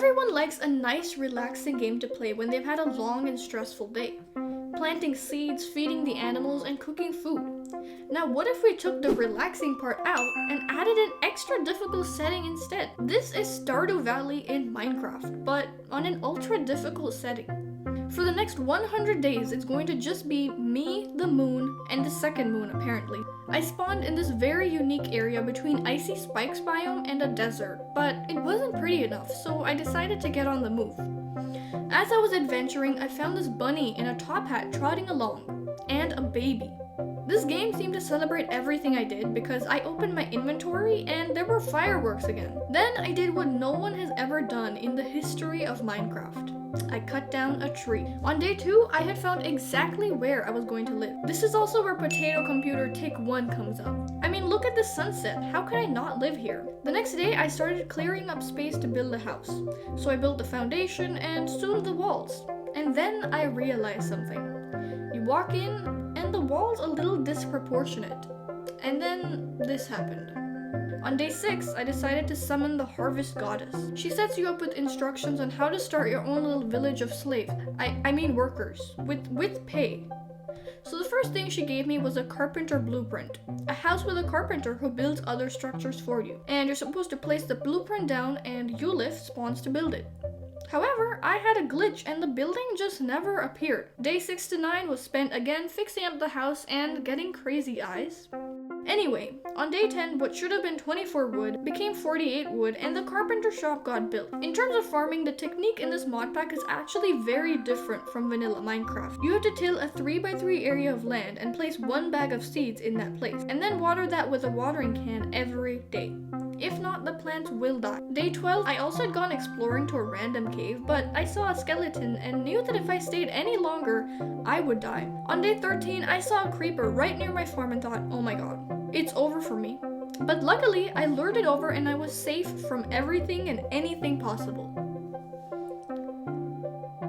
Everyone likes a nice, relaxing game to play when they've had a long and stressful day. Planting seeds, feeding the animals, and cooking food. Now, what if we took the relaxing part out and added an extra difficult setting instead? This is Stardew Valley in Minecraft, but on an ultra difficult setting. For the next 100 days, it's going to just be me, the moon, and the second moon apparently. I spawned in this very unique area between Icy Spikes biome and a desert, but it wasn't pretty enough, so I decided to get on the move. As I was adventuring, I found this bunny in a top hat trotting along, and a baby. This game seemed to celebrate everything I did because I opened my inventory and there were fireworks again. Then I did what no one has ever done in the history of Minecraft. I cut down a tree. On day 2, I had found exactly where I was going to live. This is also where Potato Computer Tick 1 comes up. I mean, look at the sunset. How could I not live here? The next day, I started clearing up space to build a house. So I built the foundation and soon the walls. And then I realized something. You walk in and the wall's a little disproportionate. And then this happened. On day 6, I decided to summon the Harvest Goddess. She sets you up with instructions on how to start your own little village of slaves. I mean workers. With pay. So the first thing she gave me was a carpenter blueprint. A house with a carpenter who builds other structures for you. And you're supposed to place the blueprint down and Ulif spawns to build it. However, I had a glitch and the building just never appeared. Day 6 to 9 was spent again fixing up the house and getting crazy eyes. Anyway, on day 10, what should have been 24 wood became 48 wood and the carpenter shop got built. In terms of farming, the technique in this mod pack is actually very different from vanilla Minecraft. You have to till a 3x3 area of land and place 1 bag of seeds in that place, and then water that with a watering can every day. If not, the plants will die. Day 12, I also had gone exploring to a random cave, but I saw a skeleton and knew that if I stayed any longer, I would die. On day 13, I saw a creeper right near my farm and thought, oh my god, it's over for me. But luckily, I lured it over and I was safe from everything and anything possible.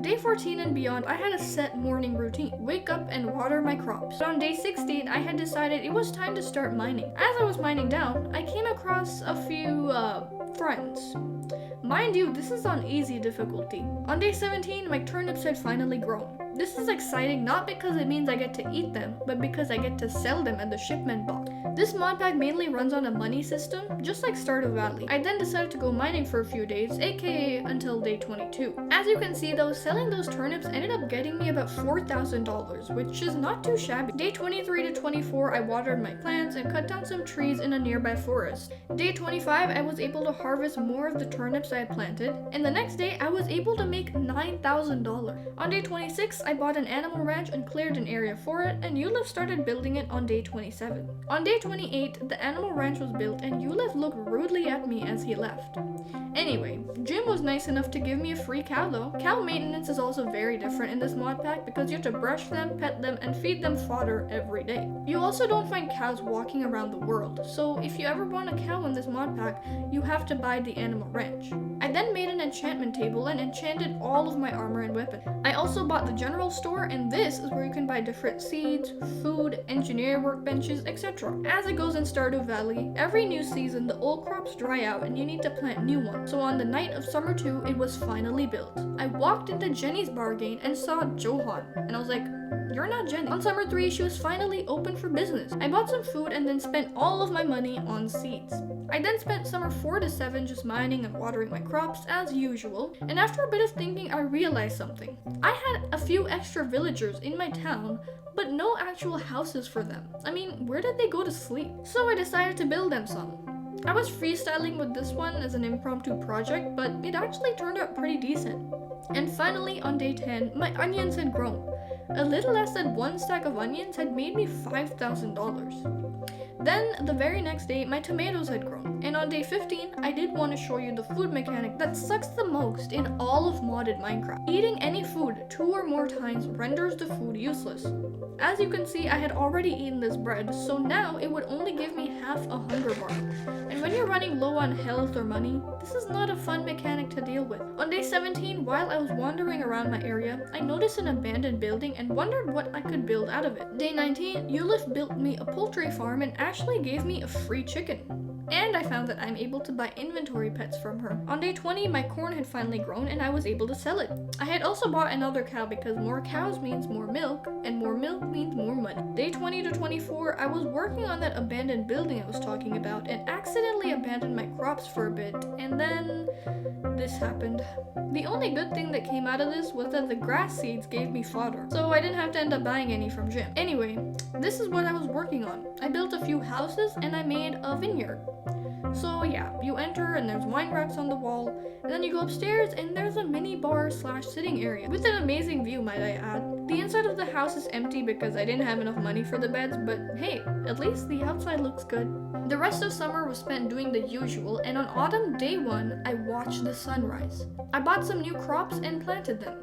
Day 14 and beyond, I had a set morning routine. Wake up and water my crops. But on day 16, I had decided it was time to start mining. As I was mining down, I came across a few, friends. Mind you, this is on easy difficulty. On day 17, my turnips had finally grown. This is exciting not because it means I get to eat them, but because I get to sell them at the shipment box. This mod pack mainly runs on a money system, just like Stardew Valley. I then decided to go mining for a few days, aka until day 22. As you can see though, selling those turnips ended up getting me about $4,000, which is not too shabby. Day 23 to 24, I watered my plants and cut down some trees in a nearby forest. Day 25, I was able to harvest more of the turnips I had planted, and the next day I was able to make $9,000. On day 26, I bought an animal ranch and cleared an area for it, and Ulif started building it on day 27. On day 28, the animal ranch was built and Ulif looked rudely at me as he left. Anyway, Jim was nice enough to give me a free cow though. Cow maintenance is also very different in this mod pack because you have to brush them, pet them, and feed them fodder every day. You also don't find cows walking around the world, so if you ever want a cow in this mod pack, you have to buy the animal ranch. I then made an enchantment table and enchanted all of my armor and weapons. I also bought the general store, and this is where you can buy different seeds, food, engineer workbenches, etc. As it goes in Stardew Valley, every new season the old crops dry out and you need to plant new ones. So on the night of summer 2, it was finally built. I walked into Jenny's bargain and saw Johan, and I was like, you're not Jenny. On summer 3, she was finally open for business. I bought some food and then spent all of my money on seeds. I then spent summer 4 to 7 just mining and watering my crops as usual, and after a bit of thinking I realized something. I had a few extra villagers in my town, but no actual houses for them. I mean, where did they go to sleep? So I decided to build them some. I was freestyling with this one as an impromptu project, but it actually turned out pretty decent. And finally, on day 10, my onions had grown. A little less than 1 stack of onions had made me $5,000. Then, the very next day, my tomatoes had grown. And on day 15, I did want to show you the food mechanic that sucks the most in all of modded Minecraft. Eating any food 2 or more times renders the food useless. As you can see, I had already eaten this bread, so now it would only give me half a hunger bar. And when you're running low on health or money, this is not a fun mechanic to deal with. On day 17, while I was wandering around my area, I noticed an abandoned building and wondered what I could build out of it. Day 19, Ulif built me a poultry farm and actually gave me a free chicken. And I found that I'm able to buy inventory pets from her. On day 20, my corn had finally grown and I was able to sell it. I had also bought another cow because more cows means more milk, and more milk means more money. Day 20 to 24, I was working on that abandoned building I was talking about and accidentally abandoned my crops for a bit, and then this happened. The only good thing that came out of this was that the grass seeds gave me fodder, so I didn't have to end up buying any from Jim. Anyway, this is what I was working on. I built a few houses and I made a vineyard. So yeah, you enter and there's wine racks on the wall, and then you go upstairs and there's a mini bar / sitting area with an amazing view, might I add. The inside of the house is empty because I didn't have enough money for the beds, but hey, at least the outside looks good. The rest of summer was spent doing the usual, and on autumn day 1, I watched the sunrise. I bought some new crops and planted them.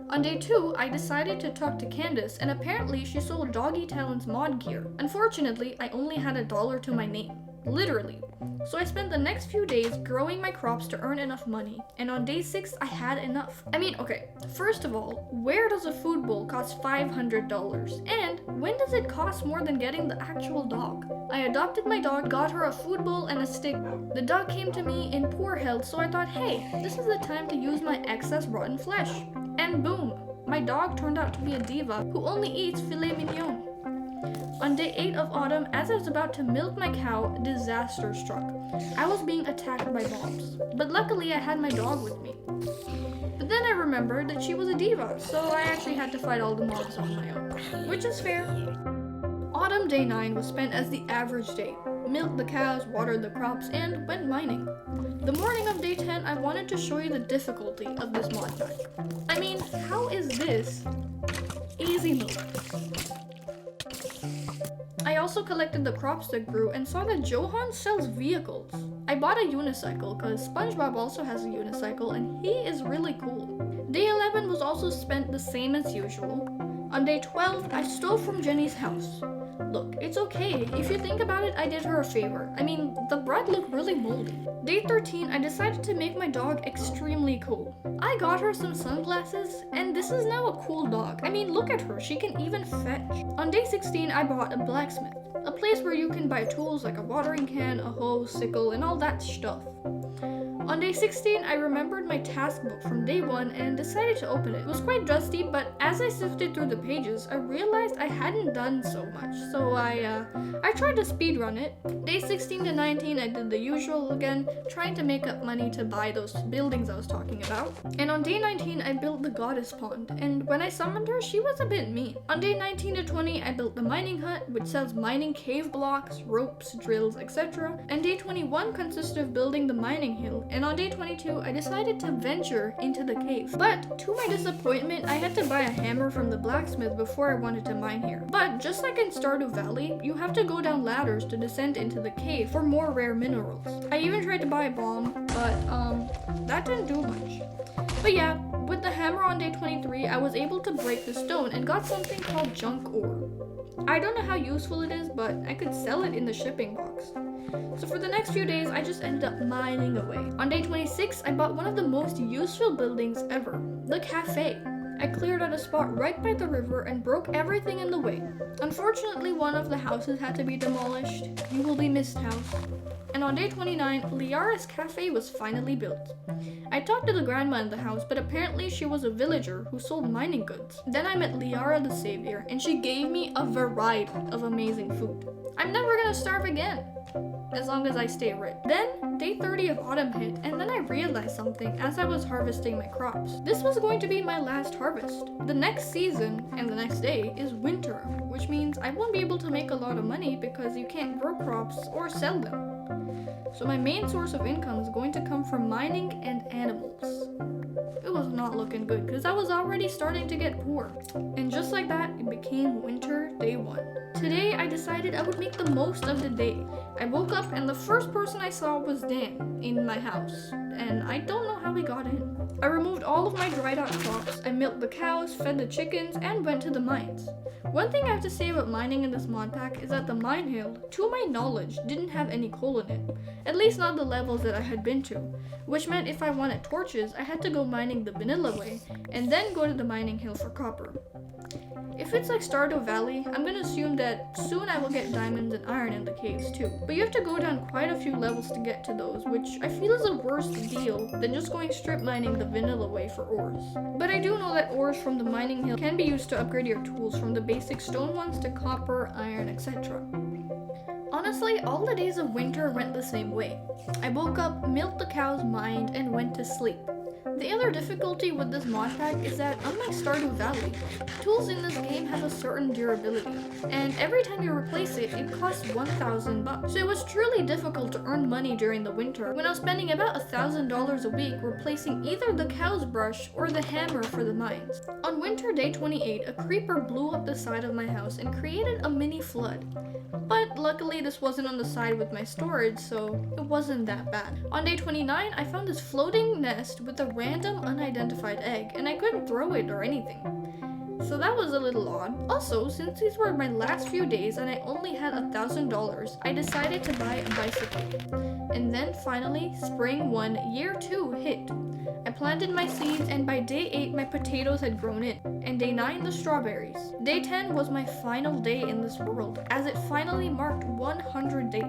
On day 2, I decided to talk to Candace, and apparently she sold Doggy Talon's mod gear. Unfortunately, I only had $1 to my name. Literally. So I spent the next few days growing my crops to earn enough money, and on day 6 I had enough. I mean, okay, first of all, where does a food bowl cost $500? And when does it cost more than getting the actual dog? I adopted my dog, got her a food bowl and a stick. The dog came to me in poor health, so I thought, hey, this is the time to use my excess rotten flesh. And boom, my dog turned out to be a diva who only eats filet mignon. On day 8 of autumn, as I was about to milk my cow, disaster struck. I was being attacked by mobs, but luckily I had my dog with me. But then I remembered that she was a diva, so I actually had to fight all the mobs on my own, which is fair. Autumn day 9 was spent as the average day. Milked the cows, watered the crops, and went mining. The morning of day 10, I wanted to show you the difficulty of this mod pack. I mean, how is this easy mode? I also collected the crops that grew and saw that Johan sells vehicles. I bought a unicycle because SpongeBob also has a unicycle and he is really cool. Day 11 was also spent the same as usual. On day 12, I stole from Jenny's house. Look, it's okay. If you think about it, I did her a favor. I mean, the bread looked really moldy. Day 13, I decided to make my dog extremely cool. I got her some sunglasses, and this is now a cool dog. I mean, look at her. She can even fetch. On day 16, I bought a blacksmith, a place where you can buy tools like a watering can, a hoe, sickle, and all that stuff. On day 16, I remembered my task book from day 1 and decided to open it. It was quite dusty, but as I sifted through the pages, I realized I hadn't done so much, so I tried to speedrun it. Day 16 to 19, I did the usual again, trying to make up money to buy those buildings I was talking about. And on day 19, I built the goddess pond, and when I summoned her, she was a bit mean. On day 19 to 20, I built the mining hut, which sells mining cave blocks, ropes, drills, etc. And day 21 consisted of building the mining hill, and on day 22, I decided to venture into the cave. But to my disappointment, I had to buy a hammer from the blacksmith before I wanted to mine here. But just like in Stardew Valley, you have to go down ladders to descend into the cave for more rare minerals. I even tried to buy a bomb, but that didn't do much. But yeah, with the hammer on day 23, I was able to break the stone and got something called junk ore. I don't know how useful it is, but I could sell it in the shipping box. So for the next few days, I just ended up mining away. On day 26, I bought one of the most useful buildings ever, the cafe. I cleared out a spot right by the river and broke everything in the way. Unfortunately, one of the houses had to be demolished. You will be missed, house. And on day 29, Liara's cafe was finally built. I talked to the grandma in the house, but apparently she was a villager who sold mining goods. Then I met Liara the Savior, and she gave me a variety of amazing food. I'm never gonna starve again, as long as I stay rich. Then, day 30 of autumn hit, and then I realized something as I was harvesting my crops. This was going to be my last harvest. The next season, and the next day, is winter, which means I won't be able to make a lot of money because you can't grow crops or sell them. So my main source of income is going to come from mining and animals. It was not looking good because I was already starting to get poor. And just like that, it became winter day 1. Today, I decided I would make the most of the day. I woke up and the first person I saw was Dan in my house. And I don't know how he got in. I removed all of my dried out crops, I milked the cows, fed the chickens, and went to the mines. One thing I have to say about mining in this mod pack is that the mine hill, to my knowledge, didn't have any coal in it. At least not the levels that I had been to, which meant if I wanted torches, I had to go mining the vanilla way, and then go to the mining hill for copper. If it's like Stardew Valley, I'm gonna assume that soon I will get diamonds and iron in the caves too. But you have to go down quite a few levels to get to those, which I feel is a worse deal than just going strip mining the vanilla way for ores. But I do know that ores from the mining hill can be used to upgrade your tools from the basic stone ones to copper, iron, etc. Honestly, all the days of winter went the same way. I woke up, milked the cows, mined, and went to sleep. The other difficulty with this mod pack is that, unlike Stardew Valley, tools in this game have a certain durability, and every time you replace it, it costs 1,000 bucks. So it was truly difficult to earn money during the winter, when I was spending about $1,000 a week replacing either the cow's brush or the hammer for the mines. On winter day 28, a creeper blew up the side of my house and created a mini flood. But luckily this wasn't on the side with my storage, so it wasn't that bad. On day 29, I found this floating nest with a random unidentified egg, and I couldn't throw it or anything. So that was a little odd. Also, since these were my last few days and I only had $1,000, I decided to buy a bicycle. And then finally, spring 1, year 2 hit. I planted my seeds, and by day 8 my potatoes had grown in, and day 9 the strawberries. Day 10 was my final day in this world, as it finally marked 100 days.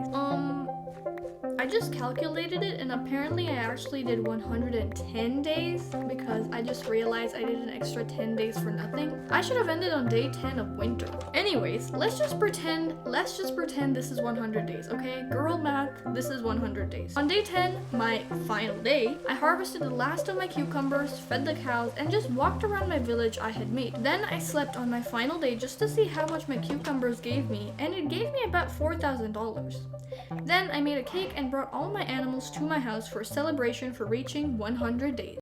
I just calculated it, and apparently I actually did 110 days because I just realized I did an extra 10 days for nothing. I should have ended on day 10 of winter. Anyways, let's just pretend this is 100 days, okay? Girl math, this is 100 days. On day 10, my final day, I harvested the last of my cucumbers, fed the cows, and just walked around my village I had made. Then I slept on my final day just to see how much my cucumbers gave me, and it gave me about $4,000. Then I made a cake and brought all my animals to my house for a celebration for reaching 100 days.